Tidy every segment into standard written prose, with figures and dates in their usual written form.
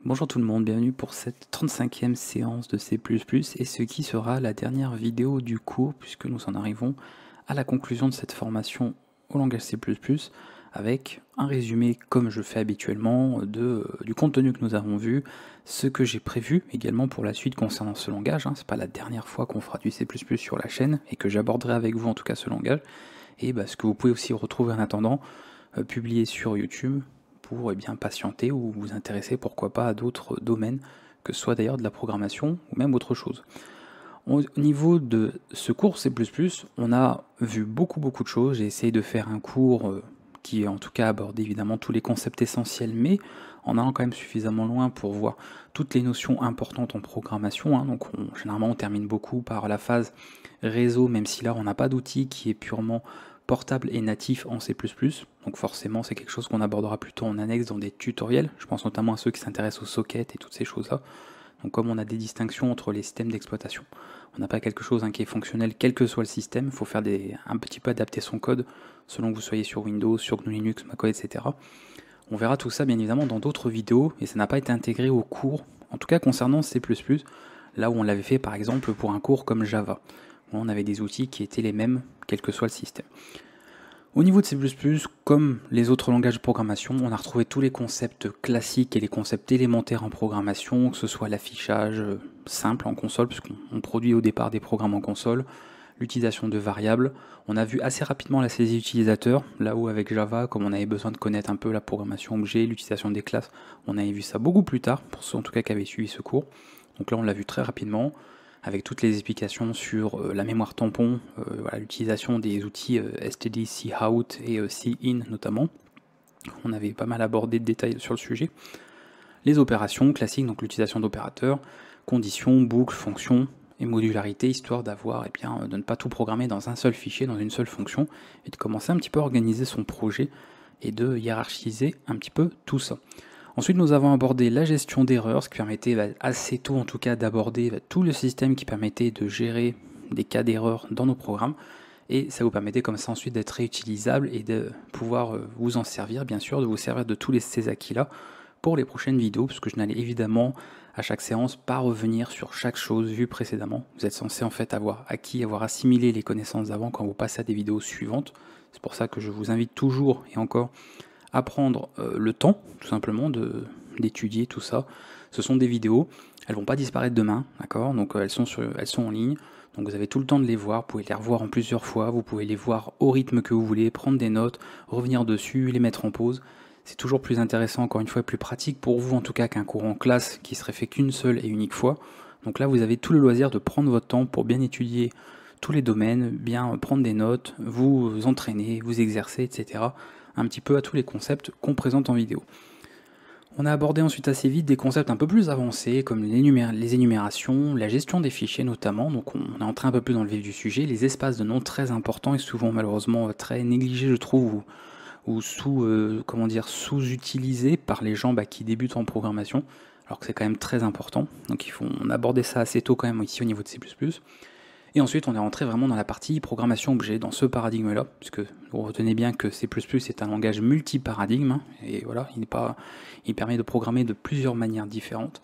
Bonjour tout le monde, bienvenue pour cette 35e séance de C++ et ce qui sera la dernière vidéo du cours puisque nous en arrivons à la conclusion de cette formation au langage C++ avec un résumé comme je fais habituellement du contenu que nous avons vu, ce que j'ai prévu également pour la suite concernant ce langage, c'est pas la dernière fois qu'on fera du C++ sur la chaîne et que j'aborderai avec vous en tout cas ce langage, et ce que vous pouvez aussi retrouver en attendant publié sur YouTube pour bien patienter ou vous intéresser pourquoi pas à d'autres domaines, que ce soit d'ailleurs de la programmation ou même autre chose. Au niveau de ce cours C++, on a vu beaucoup de choses. J'ai essayé de faire un cours qui en tout cas aborde évidemment tous les concepts essentiels, mais en allant quand même suffisamment loin pour voir toutes les notions importantes en programmation. Donc généralement on termine beaucoup par la phase réseau, même si là on n'a pas d'outil qui est purement portable et natif en C++, donc forcément c'est quelque chose qu'on abordera plutôt en annexe dans des tutoriels. Je pense notamment à ceux qui s'intéressent aux sockets et toutes ces choses-là. Donc comme on a des distinctions entre les systèmes d'exploitation, on n'a pas quelque chose qui est fonctionnel quel que soit le système, il faut faire un petit peu adapter son code selon que vous soyez sur Windows, sur GNU Linux, macOS, etc. On verra tout ça bien évidemment dans d'autres vidéos, et ça n'a pas été intégré au cours, en tout cas concernant C++, là où on l'avait fait par exemple pour un cours comme Java, où on avait des outils qui étaient les mêmes quel que soit le système. Au niveau de C++, comme les autres langages de programmation, on a retrouvé tous les concepts classiques et les concepts élémentaires en programmation, que ce soit l'affichage simple en console, puisqu'on produit au départ des programmes en console, l'utilisation de variables. On a vu assez rapidement la saisie utilisateur, là où avec Java, comme on avait besoin de connaître un peu la programmation objet, l'utilisation des classes, on avait vu ça beaucoup plus tard, pour ceux en tout cas qui avaient suivi ce cours. Donc là on l'a vu très rapidement, avec toutes les explications sur la mémoire tampon, l'utilisation des outils std, cout et cin notamment. On avait pas mal abordé de détails sur le sujet. Les opérations classiques, donc l'utilisation d'opérateurs, conditions, boucles, fonctions et modularité, histoire d'avoir, de ne pas tout programmer dans un seul fichier, dans une seule fonction, et de commencer un petit peu à organiser son projet et de hiérarchiser un petit peu tout ça. Ensuite, nous avons abordé la gestion d'erreurs, ce qui permettait assez tôt en tout cas d'aborder tout le système qui permettait de gérer des cas d'erreur dans nos programmes, et ça vous permettait comme ça ensuite d'être réutilisable et de pouvoir vous en servir, bien sûr, de vous servir de tous ces acquis-là pour les prochaines vidéos, parce que je n'allais évidemment à chaque séance pas revenir sur chaque chose vue précédemment. Vous êtes censé en fait avoir acquis, avoir assimilé les connaissances d'avant quand vous passez à des vidéos suivantes. C'est pour ça que je vous invite toujours et encore à prendre le temps, tout simplement, d'étudier tout ça. Ce sont des vidéos, elles vont pas disparaître demain, d'accord? Donc elles sont en ligne, donc vous avez tout le temps de les voir, vous pouvez les revoir en plusieurs fois, vous pouvez les voir au rythme que vous voulez, prendre des notes, revenir dessus, les mettre en pause. C'est toujours plus intéressant, encore une fois, et plus pratique pour vous en tout cas qu'un cours en classe qui serait fait qu'une seule et unique fois. Donc là vous avez tout le loisir de prendre votre temps pour bien étudier tous les domaines, bien prendre des notes, vous entraîner, vous exercer, etc. un petit peu à tous les concepts qu'on présente en vidéo. On a abordé ensuite assez vite des concepts un peu plus avancés comme les énumérations, la gestion des fichiers notamment, donc on est entré un peu plus dans le vif du sujet, les espaces de nom très importants et souvent malheureusement très négligés je trouve, ou sous-utilisés par les gens qui débutent en programmation, alors que c'est quand même très important, donc on a abordé ça assez tôt quand même ici au niveau de C++. Et ensuite, on est rentré vraiment dans la partie programmation objet, dans ce paradigme-là, puisque vous retenez bien que C++ est un langage multi-paradigme, et voilà, il permet de programmer de plusieurs manières différentes.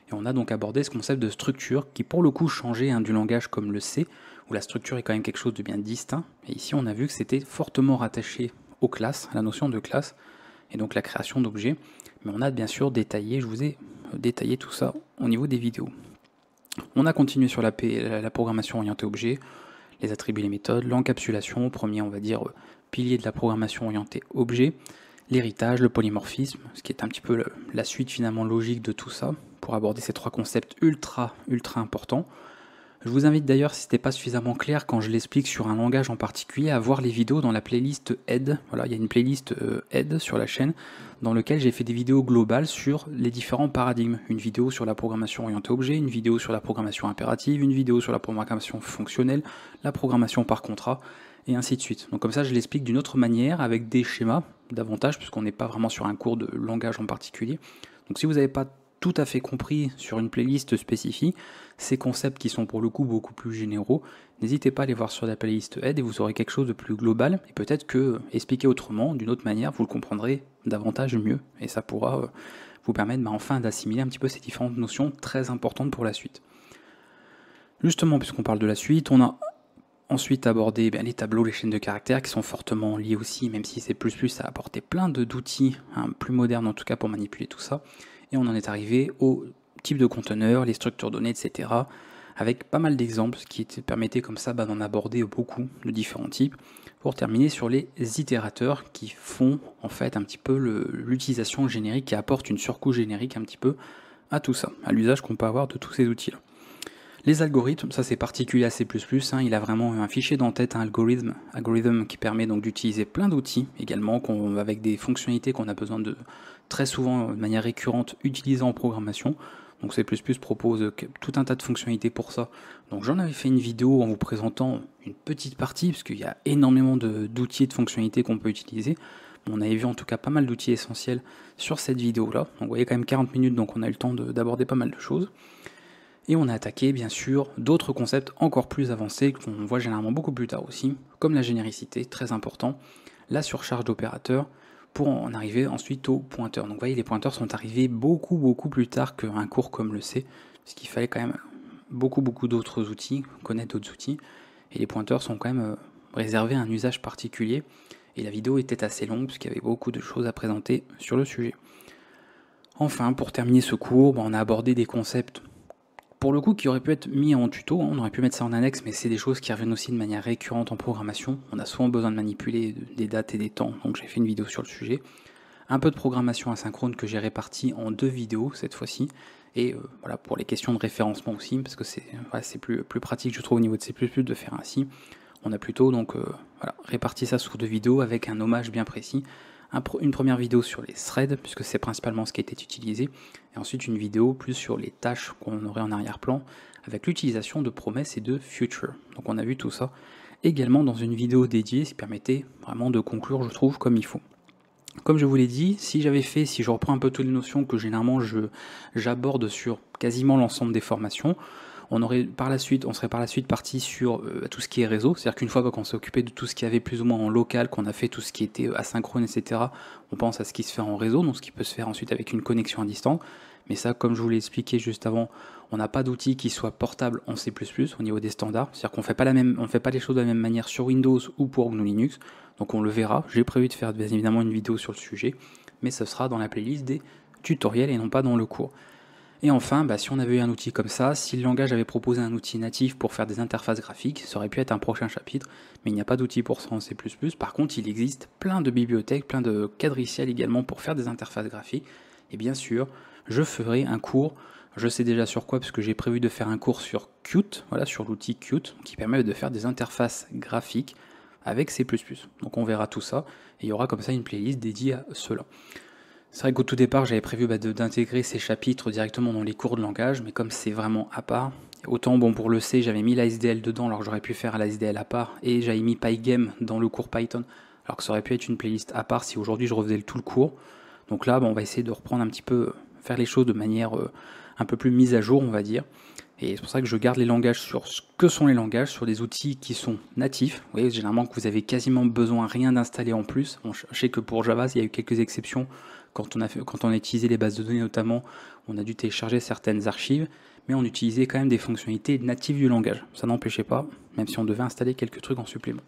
Et on a donc abordé ce concept de structure, qui pour le coup changeait du langage comme le C, où la structure est quand même quelque chose de bien distinct, et ici on a vu que c'était fortement rattaché aux classes, à la notion de classe, et donc la création d'objets, mais on a bien sûr détaillé, je vous ai détaillé tout ça au niveau des vidéos. On a continué sur la programmation orientée objet, les attributs et les méthodes, l'encapsulation, premier on va dire pilier de la programmation orientée objet, l'héritage, le polymorphisme, ce qui est un petit peu la suite finalement logique de tout ça, pour aborder ces trois concepts ultra importants. Je vous invite d'ailleurs, si ce n'était pas suffisamment clair quand je l'explique sur un langage en particulier, à voir les vidéos dans la playlist Aide. Voilà, il y a une playlist Aide sur la chaîne, dans laquelle j'ai fait des vidéos globales sur les différents paradigmes. Une vidéo sur la programmation orientée objet, une vidéo sur la programmation impérative, une vidéo sur la programmation fonctionnelle, la programmation par contrat, et ainsi de suite. Donc comme ça, je l'explique d'une autre manière, avec des schémas, davantage, puisqu'on n'est pas vraiment sur un cours de langage en particulier. Donc si vous n'avez pas tout à fait compris sur une playlist spécifique, ces concepts qui sont pour le coup beaucoup plus généraux, n'hésitez pas à les voir sur la playlist Aide et vous aurez quelque chose de plus global, et peut-être que expliquer autrement, d'une autre manière, vous le comprendrez davantage mieux, et ça pourra vous permettre enfin d'assimiler un petit peu ces différentes notions très importantes pour la suite. Justement, puisqu'on parle de la suite, on a ensuite abordé les tableaux, les chaînes de caractères qui sont fortement liés aussi, même si C++ a apporté plein d'outils plus modernes en tout cas pour manipuler tout ça. Et on en est arrivé au type de conteneur, les structures données, etc. avec pas mal d'exemples, ce qui permettait comme ça d'en aborder beaucoup de différents types, pour terminer sur les itérateurs qui font en fait un petit peu l'utilisation générique, qui apporte une surcouche générique un petit peu à tout ça, à l'usage qu'on peut avoir de tous ces outils-là. Les algorithmes, ça c'est particulier à C++, il a vraiment un fichier d'en-tête, un algorithme qui permet donc d'utiliser plein d'outils également, avec des fonctionnalités qu'on a besoin de très souvent, de manière récurrente, utiliser en programmation. Donc C++ propose tout un tas de fonctionnalités pour ça. Donc j'en avais fait une vidéo en vous présentant une petite partie, parce qu'il y a énormément d'outils et de fonctionnalités qu'on peut utiliser. On avait vu en tout cas pas mal d'outils essentiels sur cette vidéo-là. Donc vous voyez quand même 40 minutes, donc on a eu le temps d'aborder pas mal de choses. Et on a attaqué bien sûr d'autres concepts encore plus avancés qu'on voit généralement beaucoup plus tard aussi, comme la généricité, très important, la surcharge d'opérateurs, pour en arriver ensuite aux pointeurs. Donc vous voyez, les pointeurs sont arrivés beaucoup plus tard qu'un cours comme le C, parce qu'il fallait quand même beaucoup d'autres outils, connaître d'autres outils, et les pointeurs sont quand même réservés à un usage particulier, et la vidéo était assez longue, parce qu'il y avait beaucoup de choses à présenter sur le sujet. Enfin, pour terminer ce cours, on a abordé des concepts pour le coup qui aurait pu être mis en tuto, on aurait pu mettre ça en annexe, mais c'est des choses qui reviennent aussi de manière récurrente en programmation. On a souvent besoin de manipuler des dates et des temps, donc j'ai fait une vidéo sur le sujet. Un peu de programmation asynchrone que j'ai réparti en 2 vidéos cette fois-ci, et voilà, pour les questions de référencement aussi, parce que c'est plus pratique je trouve au niveau de C++ de faire ainsi. On a plutôt donc réparti ça sur 2 vidéos avec un hommage bien précis. Une première vidéo sur les threads, puisque c'est principalement ce qui a été utilisé, et ensuite une vidéo plus sur les tâches qu'on aurait en arrière-plan, avec l'utilisation de promesses et de future. Donc on a vu tout ça également dans une vidéo dédiée, ce qui permettait vraiment de conclure, je trouve, comme il faut. Comme je vous l'ai dit, si je reprends un peu toutes les notions que généralement j'aborde sur quasiment l'ensemble des formations, on serait par la suite parti sur tout ce qui est réseau, c'est-à-dire qu'une fois qu'on s'est occupé de tout ce qu'il y avait plus ou moins en local, qu'on a fait tout ce qui était asynchrone, etc., on pense à ce qui se fait en réseau, donc ce qui peut se faire ensuite avec une connexion à distance. Mais ça, comme je vous l'ai expliqué juste avant, on n'a pas d'outil qui soit portable en C++ au niveau des standards, c'est-à-dire qu'on ne fait pas les choses de la même manière sur Windows ou pour GNU Linux, donc on le verra. J'ai prévu de faire bien évidemment une vidéo sur le sujet, mais ce sera dans la playlist des tutoriels et non pas dans le cours. Et enfin, si on avait eu un outil comme ça, si le langage avait proposé un outil natif pour faire des interfaces graphiques, ça aurait pu être un prochain chapitre, mais il n'y a pas d'outil pour ça en C++. Par contre, il existe plein de bibliothèques, plein de quadriciels également pour faire des interfaces graphiques. Et bien sûr, je ferai un cours, je sais déjà sur quoi, parce que j'ai prévu de faire un cours sur Qt, voilà, sur l'outil Qt, qui permet de faire des interfaces graphiques avec C++. Donc on verra tout ça, et il y aura comme ça une playlist dédiée à cela. C'est vrai qu'au tout départ, j'avais prévu d'intégrer ces chapitres directement dans les cours de langage, mais comme c'est vraiment à part, autant pour le C, j'avais mis l'ASDL dedans, alors que j'aurais pu faire l'ASDL à part, et j'avais mis Pygame dans le cours Python, alors que ça aurait pu être une playlist à part si aujourd'hui je refaisais tout le cours. Donc là, on va essayer de reprendre un petit peu, faire les choses de manière un peu plus mise à jour, on va dire. Et c'est pour ça que je garde les langages sur ce que sont les langages, sur des outils qui sont natifs. Vous voyez, généralement que vous avez quasiment besoin rien d'installer en plus. Bon, je sais que pour Java, il y a eu quelques exceptions. Quand on a utilisé les bases de données notamment, on a dû télécharger certaines archives, mais on utilisait quand même des fonctionnalités natives du langage. Ça n'empêchait pas, même si on devait installer quelques trucs en supplément.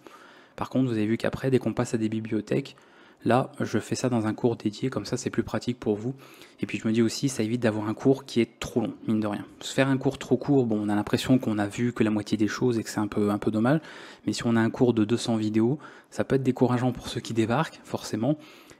Par contre, vous avez vu qu'après, dès qu'on passe à des bibliothèques, là, je fais ça dans un cours dédié, comme ça c'est plus pratique pour vous. Et puis je me dis aussi, ça évite d'avoir un cours qui est trop long, mine de rien. Se faire un cours trop court, on a l'impression qu'on a vu que la moitié des choses et que c'est un peu dommage. Mais si on a un cours de 200 vidéos, ça peut être décourageant pour ceux qui débarquent, forcément.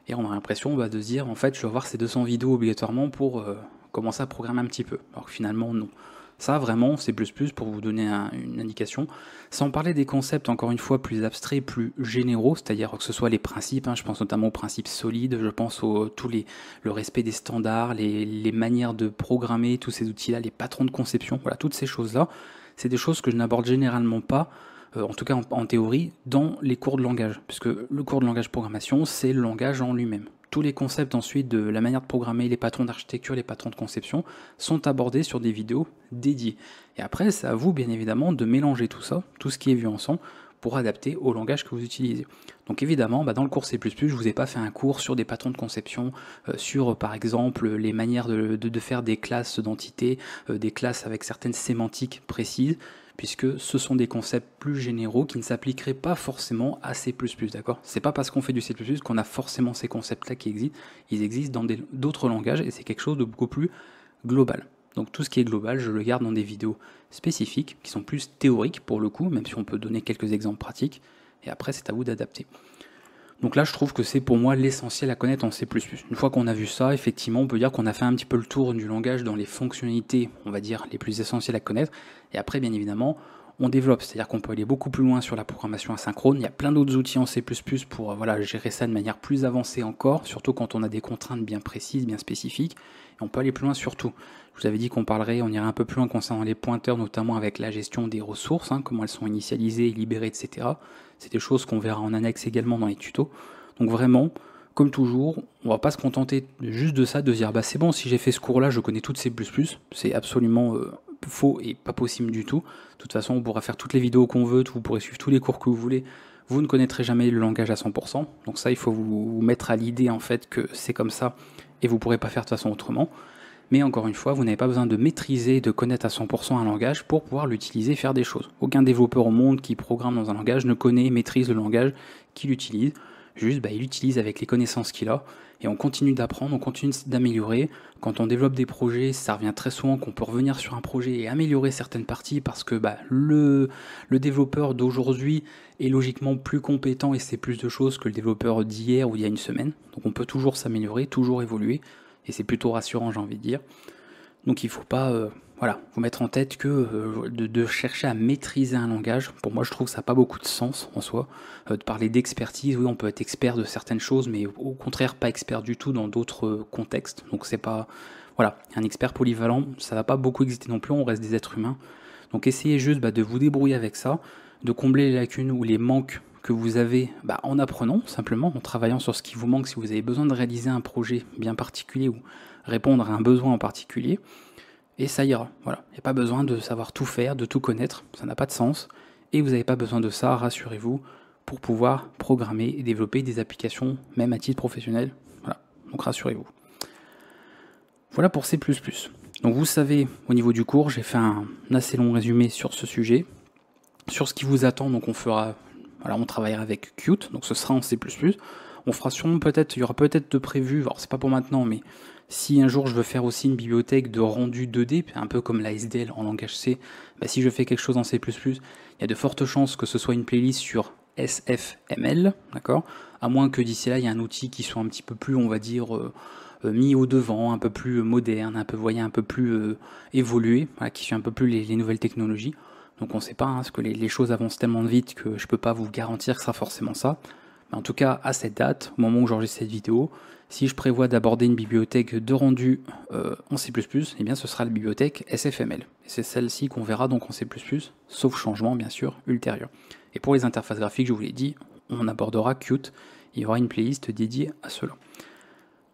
Et on a l'impression de se dire, en fait, je dois voir ces 200 vidéos obligatoirement pour commencer à programmer un petit peu. Alors que finalement, non. Ça, vraiment, C++, pour vous donner une indication, sans parler des concepts, encore une fois, plus abstraits, plus généraux, c'est-à-dire que ce soit les principes, je pense notamment aux principes solides, je pense le respect des standards, les manières de programmer, tous ces outils-là, les patrons de conception, voilà, toutes ces choses-là, c'est des choses que je n'aborde généralement pas, en tout cas en théorie, dans les cours de langage, puisque le cours de langage programmation, c'est le langage en lui-même. Tous les concepts ensuite de la manière de programmer, les patrons d'architecture, les patrons de conception, sont abordés sur des vidéos dédiées. Et après, c'est à vous, bien évidemment, de mélanger tout ça, tout ce qui est vu ensemble, pour adapter au langage que vous utilisez. Donc évidemment, dans le cours C++, je ne vous ai pas fait un cours sur des patrons de conception, sur par exemple les manières de faire des classes d'entités, des classes avec certaines sémantiques précises, puisque ce sont des concepts plus généraux qui ne s'appliqueraient pas forcément à C++, d'accord? C'est pas parce qu'on fait du C++ qu'on a forcément ces concepts-là qui existent, ils existent dans d'autres langages et c'est quelque chose de beaucoup plus global. Donc tout ce qui est global, je le garde dans des vidéos spécifiques, qui sont plus théoriques pour le coup, même si on peut donner quelques exemples pratiques, et après c'est à vous d'adapter. Donc là je trouve que c'est pour moi l'essentiel à connaître en C++. Une fois qu'on a vu ça, effectivement on peut dire qu'on a fait un petit peu le tour du langage dans les fonctionnalités, on va dire, les plus essentielles à connaître, et après bien évidemment on développe, c'est-à-dire qu'on peut aller beaucoup plus loin sur la programmation asynchrone, il y a plein d'autres outils en C++ pour gérer ça de manière plus avancée encore, surtout quand on a des contraintes bien précises, bien spécifiques, et on peut aller plus loin sur tout. Je vous avais dit qu'on irait un peu plus loin concernant les pointeurs, notamment avec la gestion des ressources, comment elles sont initialisées, libérées, etc. C'est des choses qu'on verra en annexe également dans les tutos. Donc vraiment, comme toujours, on va pas se contenter juste de ça, de dire c'est bon, si j'ai fait ce cours-là, je connais toutes C++, c'est absolument faux et pas possible du tout. De toute façon, on pourra faire toutes les vidéos qu'on veut, vous pourrez suivre tous les cours que vous voulez, vous ne connaîtrez jamais le langage à 100%, donc ça il faut vous mettre à l'idée en fait que c'est comme ça et vous ne pourrez pas faire de toute façon autrement. Mais encore une fois, vous n'avez pas besoin de maîtriser, de connaître à 100% un langage pour pouvoir l'utiliser et faire des choses. Aucun développeur au monde qui programme dans un langage ne connaît et maîtrise le langage qu'il utilise. Juste, il l'utilise avec les connaissances qu'il a, et on continue d'apprendre, on continue d'améliorer. Quand on développe des projets, ça revient très souvent qu'on peut revenir sur un projet et améliorer certaines parties parce que le développeur d'aujourd'hui est logiquement plus compétent et sait plus de choses que le développeur d'hier ou il y a une semaine. Donc on peut toujours s'améliorer, toujours évoluer, et c'est plutôt rassurant, j'ai envie de dire. Donc il ne faut pas vous mettre en tête que de chercher à maîtriser un langage. Pour moi, je trouve que ça n'a pas beaucoup de sens en soi. De parler d'expertise, oui, on peut être expert de certaines choses, mais au contraire, pas expert du tout dans d'autres contextes. Donc c'est pas... un expert polyvalent, ça va pas beaucoup exister non plus, on reste des êtres humains. Donc essayez juste de vous débrouiller avec ça, de combler les lacunes ou les manques que vous avez en apprenant, simplement, en travaillant sur ce qui vous manque, si vous avez besoin de réaliser un projet bien particulier ou répondre à un besoin en particulier, et ça ira. Voilà, il n'y a pas besoin de savoir tout faire, de tout connaître, ça n'a pas de sens, et vous n'avez pas besoin de ça, rassurez-vous, pour pouvoir programmer et développer des applications, même à titre professionnel. Voilà, donc rassurez-vous. Voilà pour C++. Donc vous savez, au niveau du cours, j'ai fait un assez long résumé sur ce sujet, sur ce qui vous attend. Donc on travaillera avec Qt, donc ce sera en C++. On fera sûrement il y aura peut-être de prévu, alors c'est pas pour maintenant, mais si un jour je veux faire aussi une bibliothèque de rendu 2D, un peu comme la SDL en langage C, si je fais quelque chose en C++, il y a de fortes chances que ce soit une playlist sur SFML, d'accord? À moins que d'ici là, il y ait un outil qui soit un petit peu plus, on va dire, mis au devant, un peu plus moderne, un peu plus évolué, qui suit un peu plus les nouvelles technologies. Donc on ne sait pas, parce que les choses avancent tellement vite que je ne peux pas vous garantir que ce sera forcément ça. Mais en tout cas, à cette date, au moment où j'enregistre cette vidéo, si je prévois d'aborder une bibliothèque de rendu en C++, eh bien ce sera la bibliothèque SFML. Et c'est celle-ci qu'on verra donc en C++, sauf changement bien sûr ultérieur. Et pour les interfaces graphiques, je vous l'ai dit, on abordera Qt, il y aura une playlist dédiée à cela.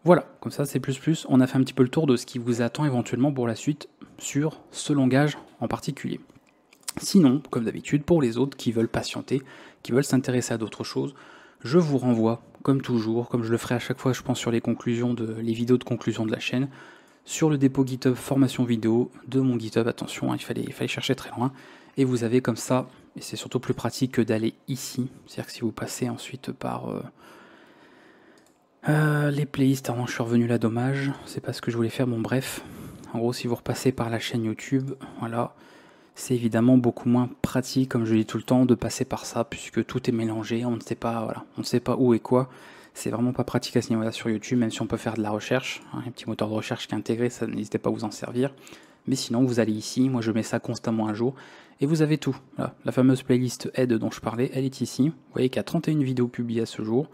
Voilà, comme ça C++, on a fait un petit peu le tour de ce qui vous attend éventuellement pour la suite sur ce langage en particulier. Sinon, comme d'habitude, pour les autres qui veulent patienter, qui veulent s'intéresser à d'autres choses, je vous renvoie, comme toujours, comme je le ferai à chaque fois, je pense, sur les vidéos de conclusion de la chaîne, sur le dépôt GitHub formation vidéo de mon GitHub. Attention, il fallait chercher très loin. Et vous avez comme ça, et c'est surtout plus pratique que d'aller ici, c'est-à-dire que si vous passez ensuite par les playlists, je suis revenu là, dommage, c'est pas ce que je voulais faire, bon bref. En gros, si vous repassez par la chaîne YouTube, voilà, c'est évidemment beaucoup moins pratique, comme je dis tout le temps, de passer par ça, puisque tout est mélangé, on ne sait pas, on ne sait pas où et quoi. C'est vraiment pas pratique à ce niveau-là sur YouTube, même si on peut faire de la recherche, un petit moteur de recherche qui est intégré, ça n'hésitez pas à vous en servir. Mais sinon, vous allez ici, moi je mets ça constamment à jour, et vous avez tout. Voilà. La fameuse playlist aide dont je parlais, elle est ici. Vous voyez qu'il y a 31 vidéos publiées à ce jour,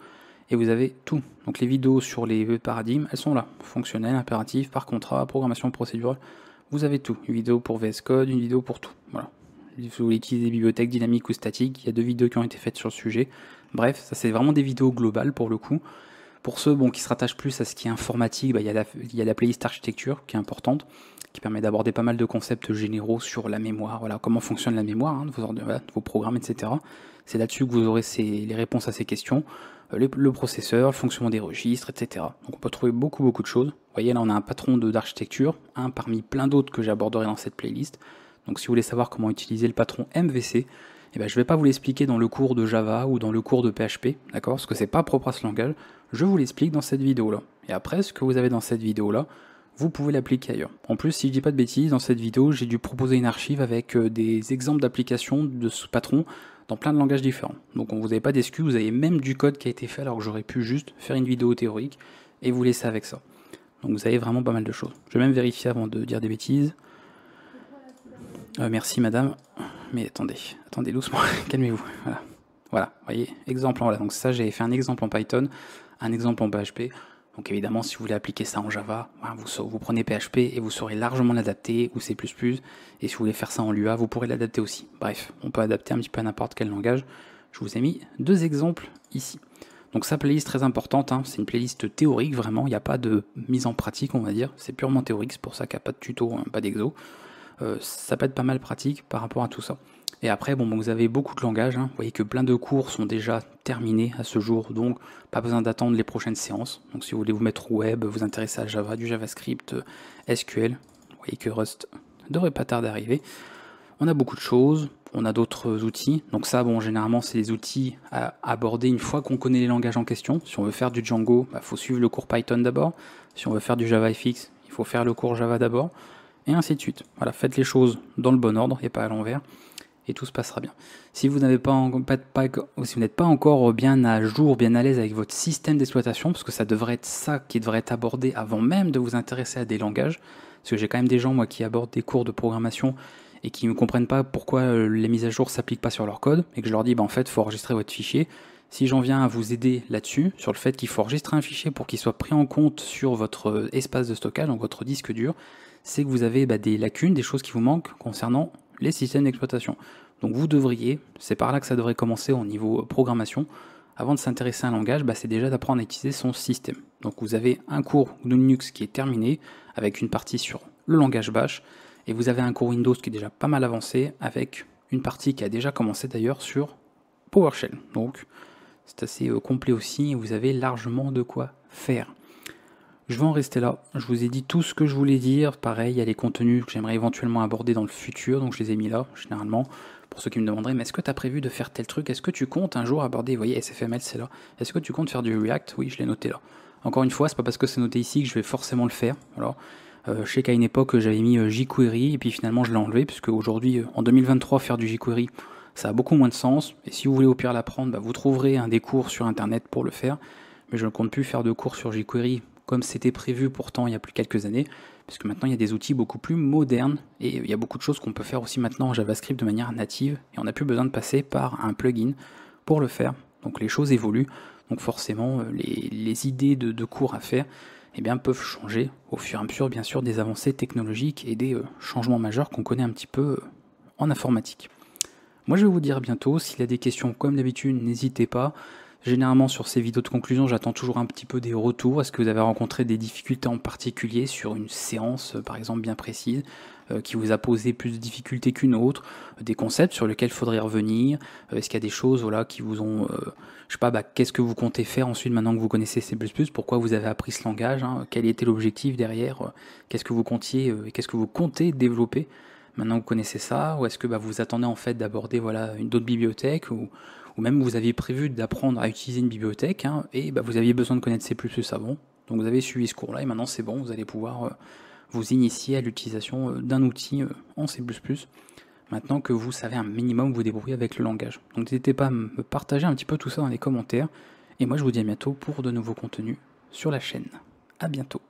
et vous avez tout. Donc les vidéos sur les paradigmes, elles sont là. Fonctionnelles, impératifs, par contrat, programmation procédurale. Vous avez tout, une vidéo pour VS Code, une vidéo pour tout. Voilà. Si vous voulez utiliser des bibliothèques dynamiques ou statiques, il y a 2 vidéos qui ont été faites sur le sujet. Bref, ça c'est vraiment des vidéos globales pour le coup. Pour ceux qui se rattachent plus à ce qui est informatique, il y a la playlist architecture qui est importante, qui permet d'aborder pas mal de concepts généraux sur la mémoire, voilà, comment fonctionne la mémoire de vos programmes, etc. C'est là-dessus que vous aurez les réponses à ces questions, le processeur, le fonctionnement des registres, etc. Donc on peut trouver beaucoup de choses. Vous voyez, là on a un patron d'architecture, un parmi plein d'autres que j'aborderai dans cette playlist. Donc si vous voulez savoir comment utiliser le patron MVC, je ne vais pas vous l'expliquer dans le cours de Java ou dans le cours de PHP, d'accord, parce que c'est pas propre à ce langage. Je vous l'explique dans cette vidéo-là. Et après, ce que vous avez dans cette vidéo-là, vous pouvez l'appliquer ailleurs. En plus, si je dis pas de bêtises, dans cette vidéo, j'ai dû proposer une archive avec des exemples d'applications de ce patron dans plein de langages différents. Donc vous n'avez pas d'excuses, vous avez même du code qui a été fait alors que j'aurais pu juste faire une vidéo théorique et vous laisser avec ça. Donc vous avez vraiment pas mal de choses. Je vais même vérifier avant de dire des bêtises. Merci madame, mais attendez doucement, calmez-vous. Voilà, vous voyez, exemple, voilà. Donc ça, j'ai fait un exemple en Python, un exemple en PHP. Donc évidemment, si vous voulez appliquer ça en Java, vous prenez PHP et vous saurez largement l'adapter, ou C++, et si vous voulez faire ça en Lua, vous pourrez l'adapter aussi. Bref, on peut adapter un petit peu à n'importe quel langage. Je vous ai mis 2 exemples ici. Donc sa playlist très importante, c'est une playlist théorique vraiment, il n'y a pas de mise en pratique on va dire, c'est purement théorique, c'est pour ça qu'il n'y a pas de tuto, pas d'exo. Ça peut être pas mal pratique par rapport à tout ça. Et après, vous avez beaucoup de langages, vous voyez que plein de cours sont déjà terminés à ce jour, donc pas besoin d'attendre les prochaines séances. Donc si vous voulez vous mettre au web, vous intéresser à Java, du JavaScript, SQL, vous voyez que Rust ne devrait pas tarder à arriver. On a beaucoup de choses, on a d'autres outils, donc ça, généralement c'est les outils à aborder une fois qu'on connaît les langages en question. Si on veut faire du Django, faut suivre le cours Python d'abord. Si on veut faire du JavaFX, il faut faire le cours Java d'abord, et ainsi de suite. Voilà, faites les choses dans le bon ordre et pas à l'envers, et tout se passera bien. Si vous n'êtes pas encore bien à jour, bien à l'aise avec votre système d'exploitation, parce que ça devrait être ça qui devrait être abordé avant même de vous intéresser à des langages, parce que j'ai quand même des gens qui abordent des cours de programmation et qui ne comprennent pas pourquoi les mises à jour ne s'appliquent pas sur leur code, et que je leur dis en fait il faut enregistrer votre fichier. Si j'en viens à vous aider là-dessus, sur le fait qu'il faut enregistrer un fichier pour qu'il soit pris en compte sur votre espace de stockage, donc votre disque dur, c'est que vous avez des lacunes, des choses qui vous manquent concernant les systèmes d'exploitation. Donc vous devriez, c'est par là que ça devrait commencer au niveau programmation, avant de s'intéresser à un langage, c'est déjà d'apprendre à utiliser son système. Donc vous avez un cours de Linux qui est terminé, avec une partie sur le langage Bash, et vous avez un cours Windows qui est déjà pas mal avancé, avec une partie qui a déjà commencé d'ailleurs sur PowerShell. Donc c'est assez complet aussi, et vous avez largement de quoi faire. Je vais en rester là, je vous ai dit tout ce que je voulais dire, pareil, il y a les contenus que j'aimerais éventuellement aborder dans le futur, donc je les ai mis là, généralement, pour ceux qui me demanderaient, mais est-ce que tu as prévu de faire tel truc, est-ce que tu comptes un jour aborder, vous voyez, SFML c'est là, est-ce que tu comptes faire du React? Oui, je l'ai noté là. Encore une fois, c'est pas parce que c'est noté ici que je vais forcément le faire, alors, je sais qu'à une époque j'avais mis jQuery, et puis finalement je l'ai enlevé, puisque aujourd'hui, en 2023, faire du jQuery, ça a beaucoup moins de sens, et si vous voulez au pire l'apprendre, vous trouverez des cours sur internet pour le faire, mais je ne compte plus faire de cours sur jQuery, comme c'était prévu pourtant il y a plus quelques années, puisque maintenant il y a des outils beaucoup plus modernes, et il y a beaucoup de choses qu'on peut faire aussi maintenant en JavaScript de manière native, et on n'a plus besoin de passer par un plugin pour le faire. Donc les choses évoluent, donc forcément les idées de cours à faire peuvent changer au fur et à mesure bien sûr des avancées technologiques et des changements majeurs qu'on connaît un petit peu en informatique. Moi je vais vous dire à bientôt, s'il y a des questions comme d'habitude n'hésitez pas. Généralement sur ces vidéos de conclusion, j'attends toujours un petit peu des retours. Est-ce que vous avez rencontré des difficultés en particulier sur une séance, par exemple, bien précise, qui vous a posé plus de difficultés qu'une autre, des concepts sur lesquels il faudrait revenir, est-ce qu'il y a des choses qui vous ont... je sais pas, qu'est-ce que vous comptez faire ensuite maintenant que vous connaissez C++, pourquoi vous avez appris ce langage, quel était l'objectif derrière, qu'est-ce que vous comptiez, qu'est-ce que vous comptez développer maintenant que vous connaissez ça, ou est-ce que vous attendez en fait d'aborder une d'autres bibliothèques, ou même vous aviez prévu d'apprendre à utiliser une bibliothèque, et vous aviez besoin de connaître C++ avant, donc vous avez suivi ce cours-là, et maintenant c'est bon, vous allez pouvoir vous initier à l'utilisation d'un outil en C++, maintenant que vous savez un minimum vous débrouiller avec le langage. Donc n'hésitez pas à me partager un petit peu tout ça dans les commentaires, et moi je vous dis à bientôt pour de nouveaux contenus sur la chaîne. À bientôt.